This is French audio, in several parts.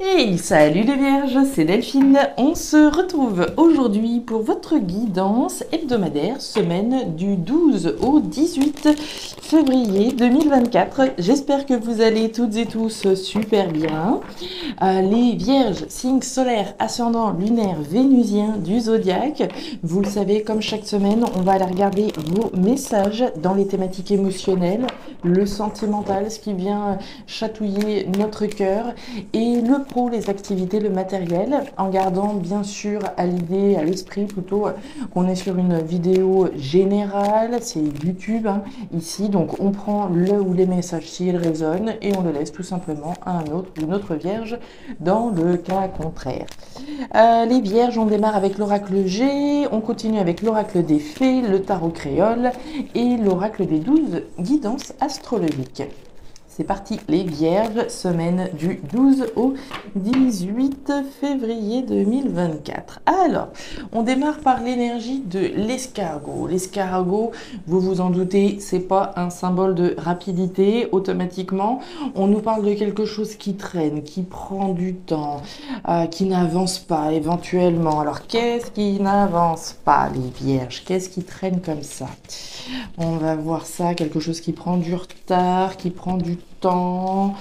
Hey, salut les vierges, c'est Delphine. On se retrouve aujourd'hui pour votre guidance hebdomadaire, semaine du 12 au 18 février 2024. J'espère que vous allez toutes et tous super bien. Les vierges, signe solaire, ascendant lunaire vénusien du zodiaque. Vous le savez, comme chaque semaine, on va aller regarder vos messages dans les thématiques émotionnelles, le sentimental, ce qui vient chatouiller notre cœur, et le pro, les activités, le matériel, en gardant bien sûr à l'idée, à l'esprit plutôt, qu'on est sur une vidéo générale, c'est YouTube ici, donc on prend le ou les messages s'ils résonnent et on le laisse tout simplement à un autre ou une autre vierge dans le cas contraire. Les vierges, on démarre avec l'oracle G, on continue avec l'oracle des fées, le tarot créole et l'oracle des 12 guidances astrologiques. C'est parti les vierges, semaine du 12 au 18 février 2024. Alors, on démarre par l'énergie de l'escargot. L'escargot, vous vous en doutez, c'est pas un symbole de rapidité. Automatiquement, on nous parle de quelque chose qui traîne, qui prend du temps, qui n'avance pas éventuellement. Alors, qu'est-ce qui n'avance pas les vierges? Qu'est-ce qui traîne comme ça? On va voir ça, quelque chose qui prend du retard, qui prend du temps.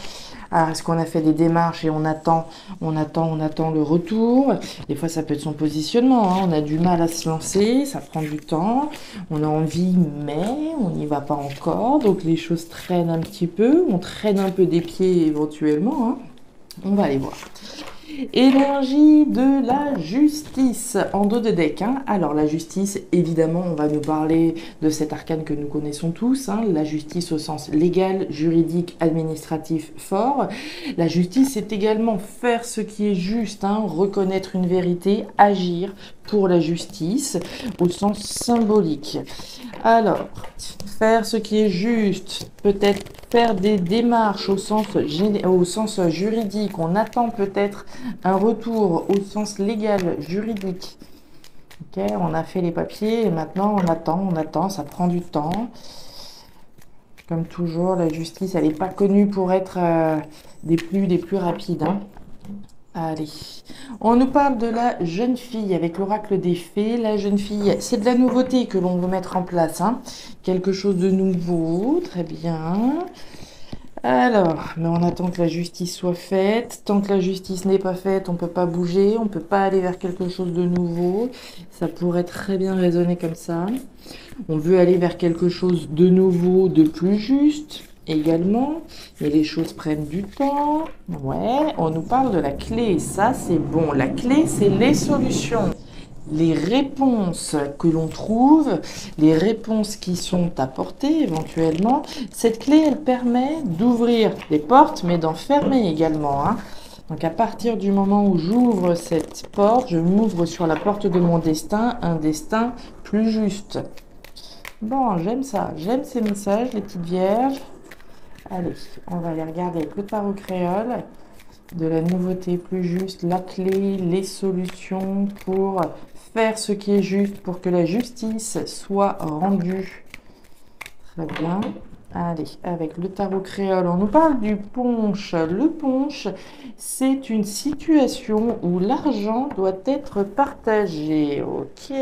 Alors, est-ce qu'on a fait des démarches et on attend le retour? Des fois, ça peut être son positionnement. On a du mal à se lancer, ça prend du temps. On a envie, mais on n'y va pas encore. Donc, les choses traînent un petit peu. On traîne un peu des pieds éventuellement. On va aller voir. Énergie de la justice en dos de deck. Alors la justice, évidemment, on va nous parler de cet arcane que nous connaissons tous, la justice au sens légal, juridique, administratif fort. La justice, c'est également faire ce qui est juste, reconnaître une vérité, agir pour la justice au sens symbolique. Alors, faire ce qui est juste, peut-être faire des démarches au sens juridique, on attend peut-être un retour au sens légal, juridique. Ok, on a fait les papiers et maintenant on attend, ça prend du temps. Comme toujours, la justice, elle n'est pas connue pour être des plus rapides. Allez, on nous parle de la jeune fille avec l'oracle des fées. La jeune fille, c'est de la nouveauté que l'on veut mettre en place. Quelque chose de nouveau, très bien. Alors, mais on attend que la justice soit faite. Tant que la justice n'est pas faite, on ne peut pas bouger, on ne peut pas aller vers quelque chose de nouveau. Ça pourrait très bien résonner comme ça. On veut aller vers quelque chose de nouveau, de plus juste également, mais les choses prennent du temps. Ouais, on nous parle de la clé, ça c'est bon. La clé, c'est les solutions. Les réponses que l'on trouve, les réponses qui sont apportées éventuellement, cette clé, elle permet d'ouvrir les portes, mais d'en fermer également. Donc à partir du moment où j'ouvre cette porte, je m'ouvre sur la porte de mon destin, un destin plus juste. Bon, j'aime ça, j'aime ces messages, les petites vierges. Allez, on va aller regarder avec le tarot créole. De la nouveauté plus juste, la clé, les solutions pour faire ce qui est juste, pour que la justice soit rendue. Très bien. Allez, avec le tarot créole, on nous parle du punch. Le punch, c'est une situation où l'argent doit être partagé. Ok.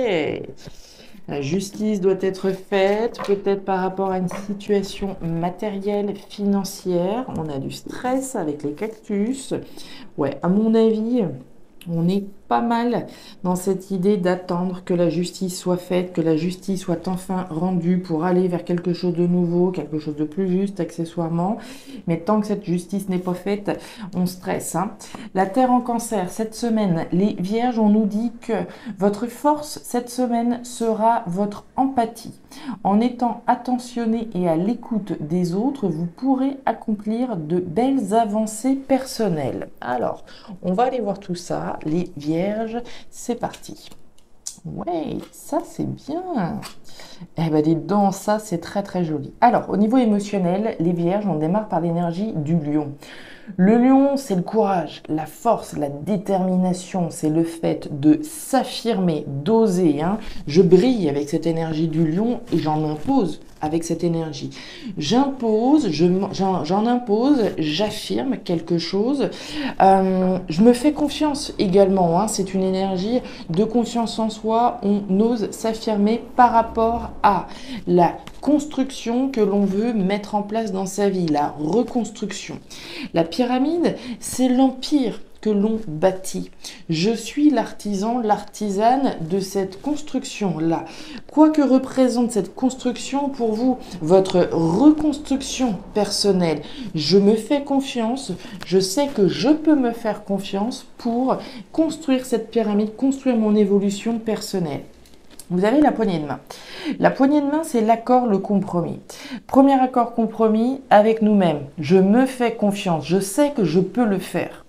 La justice doit être faite, peut-être par rapport à une situation matérielle, financière. On a du stress avec les cactus. Ouais, à mon avis, on est pas mal dans cette idée d'attendre que la justice soit faite, que la justice soit enfin rendue pour aller vers quelque chose de nouveau, quelque chose de plus juste accessoirement. Mais tant que cette justice n'est pas faite, on stresse. La Terre en Cancer, cette semaine, les Vierges, on nous dit que votre force cette semaine sera votre empathie. En étant attentionné et à l'écoute des autres, vous pourrez accomplir de belles avancées personnelles. Alors, on va aller voir tout ça, les Vierges. C'est parti. Ouais, ça c'est bien. Eh ben, dis donc, ça c'est très très joli. Alors, au niveau émotionnel, les Vierges, on démarre par l'énergie du lion. Le lion, c'est le courage, la force, la détermination, c'est le fait de s'affirmer, d'oser, hein. Je brille avec cette énergie du lion et j'en impose avec cette énergie. J'impose, j'en impose, j'affirme quelque chose. Je me fais confiance également, hein. C'est une énergie de confiance en soi. On ose s'affirmer par rapport à la construction que l'on veut mettre en place dans sa vie, la reconstruction. La pyramide, c'est l'empire que l'on bâtit. Je suis l'artisan, l'artisane de cette construction-là. Quoi que représente cette construction pour vous, votre reconstruction personnelle, je me fais confiance, je sais que je peux me faire confiance pour construire cette pyramide, construire mon évolution personnelle. Vous avez la poignée de main. La poignée de main, c'est l'accord, le compromis. Premier accord compromis avec nous-mêmes. Je me fais confiance, je sais que je peux le faire.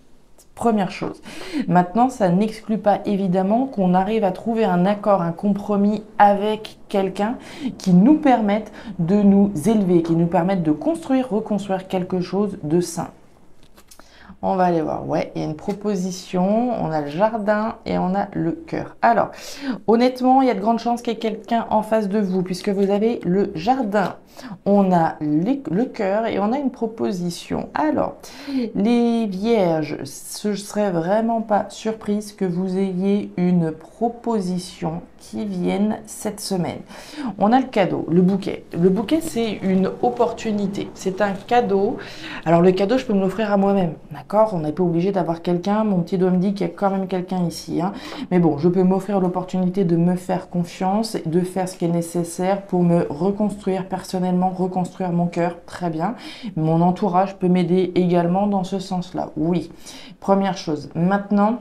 Première chose. Maintenant, ça n'exclut pas évidemment qu'on arrive à trouver un accord, un compromis avec quelqu'un qui nous permette de nous élever, qui nous permette de construire, reconstruire quelque chose de sain. On va aller voir. Ouais, il y a une proposition. On a le jardin et on a le cœur. Alors, honnêtement, il y a de grandes chances qu'il y ait quelqu'un en face de vous puisque vous avez le jardin. On a le cœur et on a une proposition. Alors, les vierges, je ne serais vraiment pas surprise que vous ayez une proposition qui vienne cette semaine. On a le cadeau, le bouquet. Le bouquet, c'est une opportunité. C'est un cadeau. Alors, le cadeau, je peux me l'offrir à moi-même. D'accord? On n'est pas obligé d'avoir quelqu'un. Mon petit doigt me dit qu'il y a quand même quelqu'un ici, hein. Mais bon, je peux m'offrir l'opportunité de me faire confiance, de faire ce qui est nécessaire pour me reconstruire personnellement, reconstruire mon cœur. Très bien. Mon entourage peut m'aider également dans ce sens-là. Oui. Première chose. Maintenant,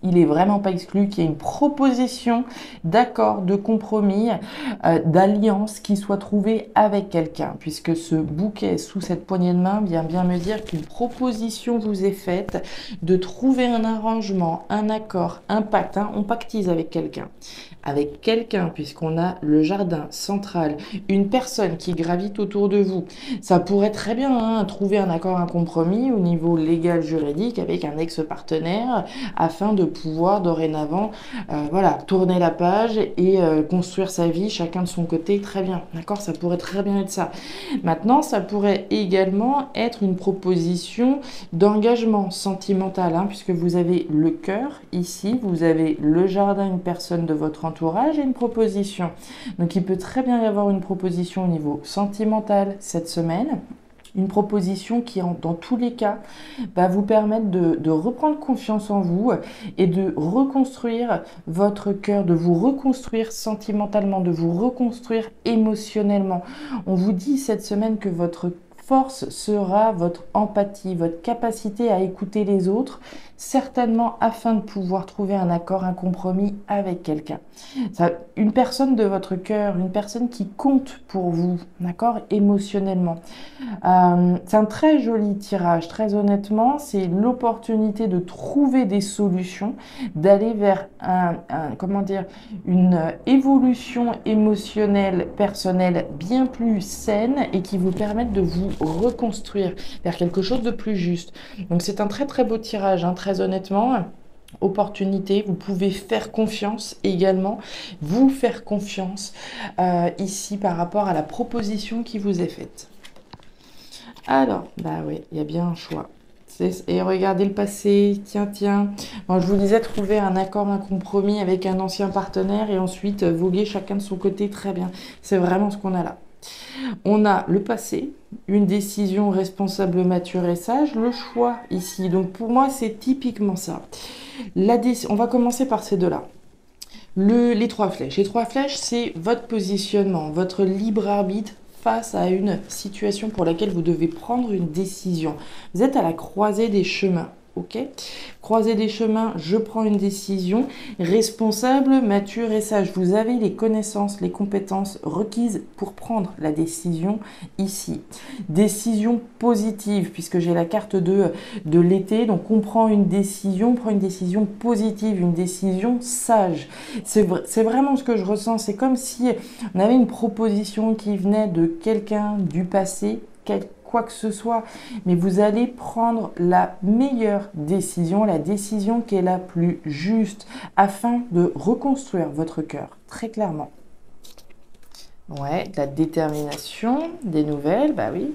il n'est vraiment pas exclu qu'il y ait une proposition d'accord, de compromis, d'alliance qui soit trouvée avec quelqu'un, puisque ce bouquet sous cette poignée de main vient bien me dire qu'une proposition vous est faite de trouver un arrangement, un accord, un pacte, hein, on pactise avec quelqu'un. Avec quelqu'un, puisqu'on a le jardin central, une personne qui gravite autour de vous. Ça pourrait très bien, hein, trouver un accord, un compromis au niveau légal, juridique avec un ex-partenaire afin de pouvoir dorénavant voilà, tourner la page et construire sa vie chacun de son côté. Très bien, d'accord, ça pourrait très bien être ça. Maintenant, ça pourrait également être une proposition d'engagement sentimental, hein, puisque vous avez le cœur ici, vous avez le jardin, une personne de votre entourage et une proposition. Donc il peut très bien y avoir une proposition au niveau sentimental cette semaine. Une proposition qui, dans tous les cas, va vous permettre de reprendre confiance en vous et de reconstruire votre cœur, de vous reconstruire sentimentalement, de vous reconstruire émotionnellement. On vous dit cette semaine que votre force sera votre empathie, votre capacité à écouter les autres, certainement afin de pouvoir trouver un accord, un compromis avec quelqu'un. Une personne de votre cœur, une personne qui compte pour vous, d'accord, émotionnellement. C'est un très joli tirage, très honnêtement, c'est l'opportunité de trouver des solutions, d'aller vers comment dire, une évolution émotionnelle, personnelle bien plus saine et qui vous permette de vous reconstruire vers quelque chose de plus juste. Donc c'est un très très beau tirage, hein, très honnêtement. Opportunité, vous pouvez faire confiance également, vous faire confiance ici par rapport à la proposition qui vous est faite. Alors, bah oui, il y a bien un choix. Et regardez le passé, tiens. Bon, je vous disais, trouver un accord, un compromis avec un ancien partenaire et ensuite voguer chacun de son côté, très bien. C'est vraiment ce qu'on a là. On a le passé, une décision responsable, mature et sage, le choix ici. Donc pour moi, c'est typiquement ça. On va commencer par ces deux-là. Les trois flèches. Les trois flèches, c'est votre positionnement, votre libre arbitre face à une situation pour laquelle vous devez prendre une décision. Vous êtes à la croisée des chemins. Ok, croisée des chemins, je prends une décision responsable, mature et sage. Vous avez les connaissances, les compétences requises pour prendre la décision ici. Décision positive, puisque j'ai la carte de l'été. Donc on prend une décision positive, une décision sage. C'est vraiment ce que je ressens. C'est comme si on avait une proposition qui venait de quelqu'un du passé, quoi que ce soit, mais vous allez prendre la meilleure décision, la décision qui est la plus juste, afin de reconstruire votre cœur, très clairement. Ouais, de la détermination, des nouvelles, bah oui,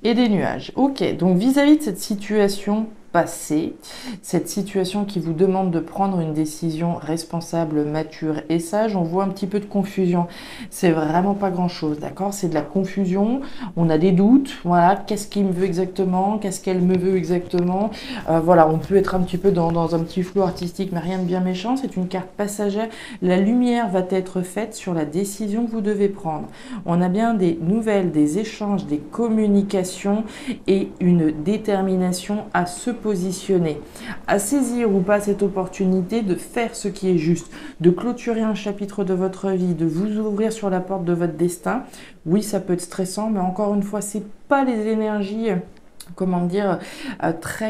et des nuages. Ok, donc vis-à-vis de cette situation passée, cette situation qui vous demande de prendre une décision responsable, mature et sage, on voit un petit peu de confusion. C'est vraiment pas grand-chose, d'accord? C'est de la confusion, on a des doutes, voilà, qu'est-ce qu'il me veut exactement, qu'est-ce qu'elle me veut exactement, voilà, on peut être un petit peu dans un petit flou artistique, mais rien de bien méchant, c'est une carte passagère. La lumière va être faite sur la décision que vous devez prendre. On a bien des nouvelles, des échanges, des communications et une détermination à se positionner, à saisir ou pas cette opportunité de faire ce qui est juste, de clôturer un chapitre de votre vie, de vous ouvrir sur la porte de votre destin. Oui, ça peut être stressant, mais encore une fois, c'est pas les énergies comment dire,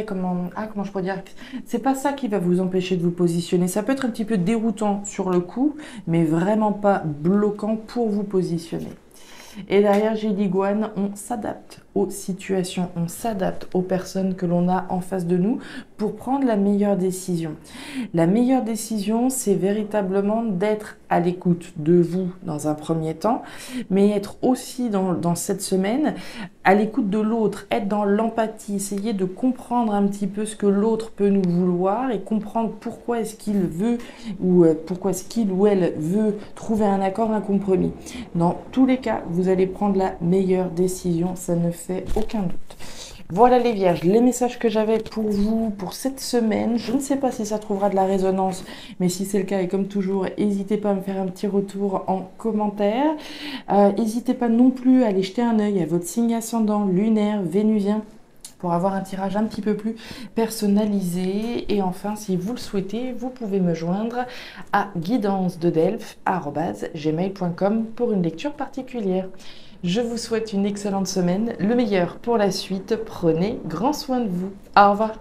comment je pourrais dire, c'est pas ça qui va vous empêcher de vous positionner. Ça peut être un petit peu déroutant sur le coup, mais vraiment pas bloquant pour vous positionner. Et derrière, j'ai l'iguane, on s'adapte aux situations, on s'adapte aux personnes que l'on a en face de nous pour prendre la meilleure décision. La meilleure décision, c'est véritablement d'être à l'écoute de vous dans un premier temps, mais être aussi dans cette semaine à l'écoute de l'autre, être dans l'empathie, essayer de comprendre un petit peu ce que l'autre peut nous vouloir et comprendre pourquoi est-ce qu'il veut ou pourquoi est-ce qu'il ou elle veut trouver un accord, un compromis. Dans tous les cas, vous allez prendre la meilleure décision, ça ne fait aucun doute. Voilà les vierges, les messages que j'avais pour vous pour cette semaine. Je ne sais pas si ça trouvera de la résonance, mais si c'est le cas, et comme toujours, n'hésitez pas à me faire un petit retour en commentaire. N'hésitez pas non plus à aller jeter un œil à votre signe ascendant, lunaire, vénusien, pour avoir un tirage un petit peu plus personnalisé. Et enfin, si vous le souhaitez, vous pouvez me joindre à guidance-de-delphes@gmail.com pour une lecture particulière. Je vous souhaite une excellente semaine, le meilleur pour la suite. Prenez grand soin de vous. Au revoir.